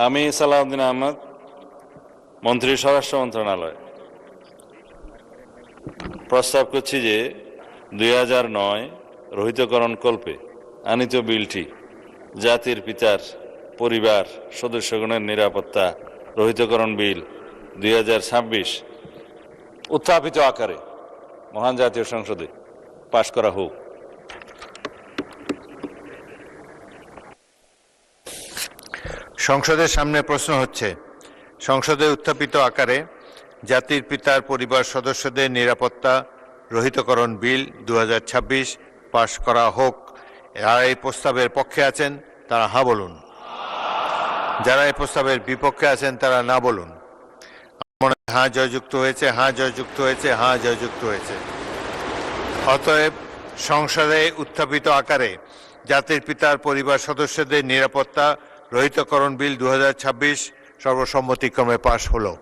আমি সালাউদ্দিন আহমদ, মন্ত্রী স্বরাষ্ট্র মন্ত্রণালয়, প্রস্তাব করছি যে 2009 রহিতকরণ কল্পে আনীত বিলটি জাতির পিতার পরিবার সদস্যগণের নিরাপত্তা রহিতকরণ বিল 2026 উত্থাপিত আকারে মহান জাতীয় সংসদে পাশ করা হোক। সংসদের সামনে প্রশ্ন হচ্ছে, সংসদে উত্থাপিত আকারে জাতির পিতার পরিবার সদস্যদের নিরাপত্তা রহিতকরণ বিল 2026 পাশ করা হোক। যারা এই প্রস্তাবের পক্ষে আছেন তারা হ্যাঁ বলুন, যারা এই প্রস্তাবের বিপক্ষে আছেন তারা না বলুন। মনে হয় হ্যাঁ জয়যুক্ত হয়েছে, হ্যাঁ জয়যুক্ত হয়েছে, হ্যাঁ জয়যুক্ত হয়েছে। অতএব সংসদে উত্থাপিত আকারে জাতির পিতার পরিবার সদস্যদের নিরাপত্তা রহিতকরণ বিল 2026 সর্বসম্মতিক্রমে পাশ হলো।